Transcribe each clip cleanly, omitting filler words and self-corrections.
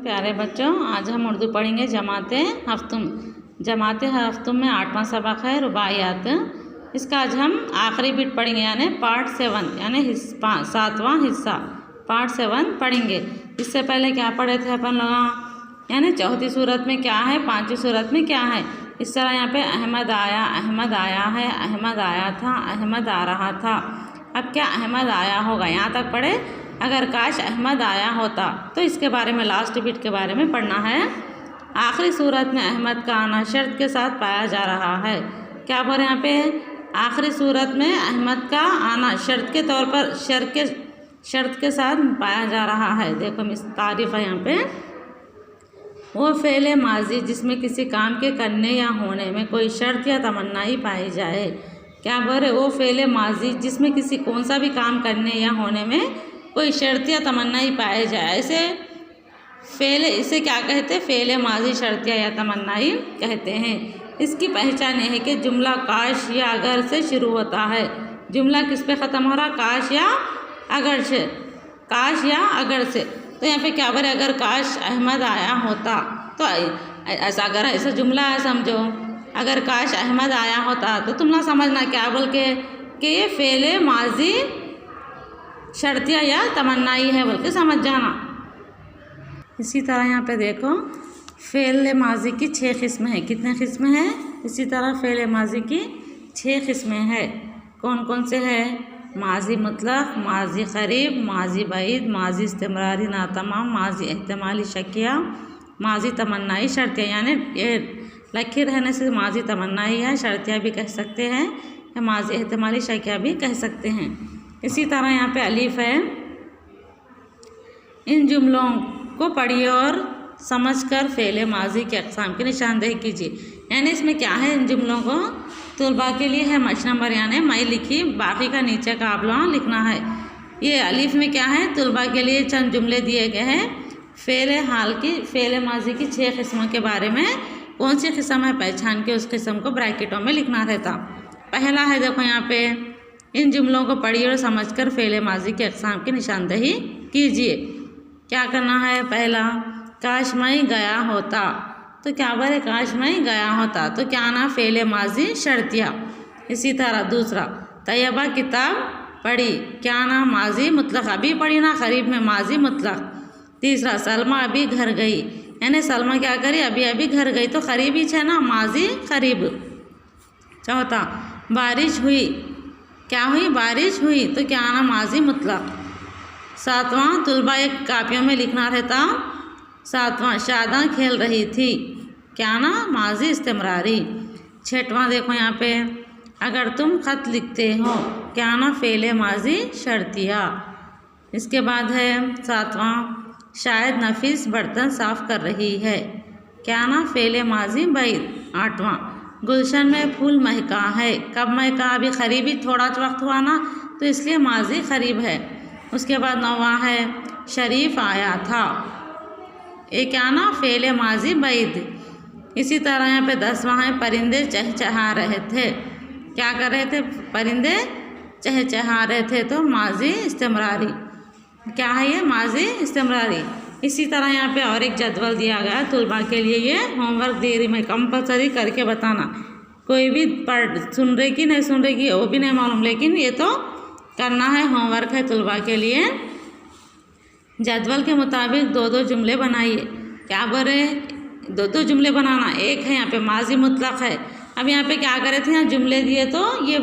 प्यारे बच्चों, आज हम उर्दू पढ़ेंगे जमाते हफ्तुम। जमाते हफ्तुम में 8वां सबक है रुबाइयात। इसका आज हम आखिरी बिट पढ़ेंगे, यानी पार्ट 7 यानी 7वां हिस्सा पार्ट 7 पढ़ेंगे। इससे पहले क्या पढ़े थे अपन लोग, यानी चौथी सूरत में क्या है, पांचवी सूरत में क्या है। इस तरह यहाँ पे अहमद आया है, अहमद आया था, अहमद आ रहा था। अब क्या अहमद आया होगा, यहाँ तक पढ़े। अगर काश अहमद आया होता तो इसके बारे में, लास्ट बिट के बारे में पढ़ना है। आखिरी सूरत में अहमद का आना शर्त के साथ पाया जा रहा है। क्या बोल रहे हैं यहाँ पे, आखिरी सूरत में अहमद का आना शर्त के तौर पर, शर्त के साथ पाया जा रहा है। देखो मिस तारीफ है यहाँ पे, वो फ़ेल माजी जिसमें किसी काम के करने या होने में कोई शर्त या तमन्ना ही पाई जाए। क्या बोल रहे, वो फ़ेल माजी जिसमें किसी कौन सा भी काम करने या होने में कोई शर्त या तमन्ना ही पाए जाए, ऐसे फ़ेल, इसे क्या कहते हैं, फ़ेल माजी शर्त या तमन्ना ही कहते हैं। इसकी पहचान यह है कि जुमला काश या अगर से शुरू होता है। जुमला किस पे ख़त्म हो रहा, काश या अगर से, काश या अगर से। तो यहाँ पे क्या बोले, अगर काश अहमद आया होता, तो ऐसा अगर ऐसा जुमला है समझो, अगर काश अहमद आया होता तो तुम ना समझना क्या बोल के कि ये फ़ेल माजी शर्तिया या तमन्नाई है बोल के समझ जाना। इसी तरह यहाँ पे देखो, फ़ेल माजी की 6 किस्में हैं। कितने किस्में हैं, इसी तरह फ़ेल माजी की 6 किस्में हैं। कौन कौन से हैं, माजी मुतलक, माजी क़रीब, माजी बईद, माजी इस्तिमरारी नातमाम, माजी एहतमाली शकिया, माजी तमन्नाई शर्तिया। यानी ये लखी रहने से माजी तमन्नाई है, शर्तिया भी कह सकते हैं, या माजी एहतमाली शकिया भी कह सकते हैं। इसी तरह यहाँ पे अलीफ है। इन जुमलों को पढ़िए और समझकर फ़ेल माजी के अक़साम की निशानदेही कीजिए। यानी इसमें क्या है, इन जुमलों को तुलबा के लिए है मश नंबर, यानी मैं लिखी, बाकी का नीचे का आप लोगों लिखना है। ये अलीफ में क्या है, तुलबा के लिए चंद जुमले दिए गए हैं। फ़ेल माजी की 6 किस्मों के बारे में कौन सी किस्म है पहचान के उस किस्म को ब्रैकेटों में लिखना रहता। पहला है, देखो यहाँ पे, इन जुमलों को पढ़िए और समझकर फ़ेल माजी के अक़साम की निशानदेही कीजिए। क्या करना है, पहला, काश मैं गया होता, तो क्या बोले, काश मैं गया होता, तो क्या ना फ़ेल माजी शर्तिया। इसी तरह दूसरा, तैयबा किताब पढ़ी, क्या ना माजी मुतलक, अभी पढ़ी ना, क़रीब में माजी मुतलक। तीसरा, सलमा अभी घर गई, यानी सलमा क्या करी, अभी अभी घर गई, तो क़रीब ही है ना, माजी क़रीब। चौथा, बारिश हुई, क्या हुई, बारिश हुई, तो क्या ना माजी मुतलक। सातवां, तुलबा एक कापियों में लिखना रहता। सातवां, शादा खेल रही थी, क्या ना माजी इस्तिमरारी। छठवां देखो यहाँ पे, अगर तुम ख़त लिखते हो, क्या ना फ़ेल माजी शर्तिया। इसके बाद है सातवां, शायद नफीस बर्तन साफ़ कर रही है, क्या ना फ़ेल माजी बईद। आठवां, गुलशन में फूल महका है, कब महका, अभी क़रीबी थोड़ा वक्त हुआ ना, तो इसलिए माजी क़रीब है। उसके बाद 9वां है, शरीफ आया था, ये क्या ना फ़ेल माजी बईद। इसी तरह यहाँ पे 10वां है, परिंदे चहचहा रहे थे, क्या कर रहे थे, परिंदे चहचहा रहे थे, तो माजी इस्तिमरारी। क्या है ये, माजी इस्तिमरारी। इसी तरह यहाँ पे और एक जदवल दिया गया है तुलबा के लिए, ये होमवर्क दे रही मैं, कंपलसरी करके बताना। कोई भी पढ़ सुन रही कि नहीं सुन रही कि वो भी नहीं मालूम, लेकिन ये तो करना है, होमवर्क है तुलबा के लिए। जदवल के मुताबिक 2-2 जुमले बनाइए। क्या बोल रहे, 2-2 जुमले बनाना। एक है यहाँ पे माजी मुतलक है। अब यहाँ पे क्या करे थे, यहाँ जुमले दिए तो ये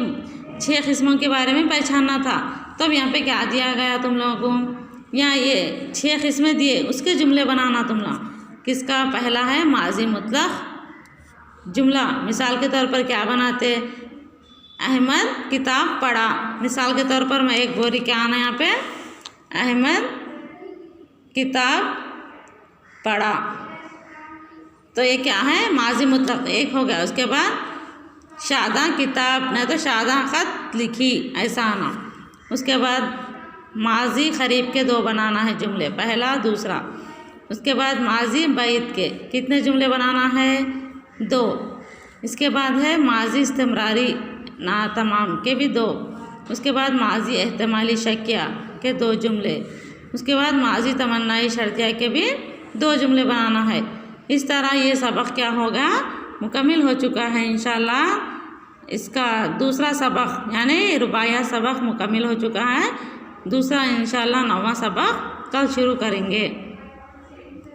6 किस्मों के बारे में पहचानना था। तो अब यहाँ पे क्या दिया गया तुम लोगों को, यहाँ ये 6 किस्में दिए, उसके जुमले बनाना तुम लोग। किसका, पहला है माजी मुतलक जुमला। मिसाल के तौर पर क्या बनाते, अहमद किताब पढ़ा, मिसाल के तौर पर मैं एक बोरी, क्या आना यहाँ पे, अहमद किताब पढ़ा, तो ये क्या है, माजी मुतलक, एक हो गया। उसके बाद शादा किताब, नहीं तो शादा ख़त लिखी, ऐसा आना। उसके बाद माजी क़रीब के 2 बनाना है जुमले, पहला दूसरा। उसके बाद माजी बईद के कितने जुमले बनाना है, 2। इसके बाद है माजी इस्तिमरारी ना तमाम के भी 2। उसके बाद माजी एहतमाली शकिया के 2 जुमले। उसके बाद माजी तमन्नाई शर्तिया के भी 2 जुमले बनाना है। इस तरह ये सबक क्या होगा, मुकम्मल हो चुका है इंशाल्लाह। इसका दूसरा सबक यानी रुबाइया सबक मुकम्मल हो चुका है। दूसरा इंशाल्लाह 9वां सबक कल शुरू करेंगे।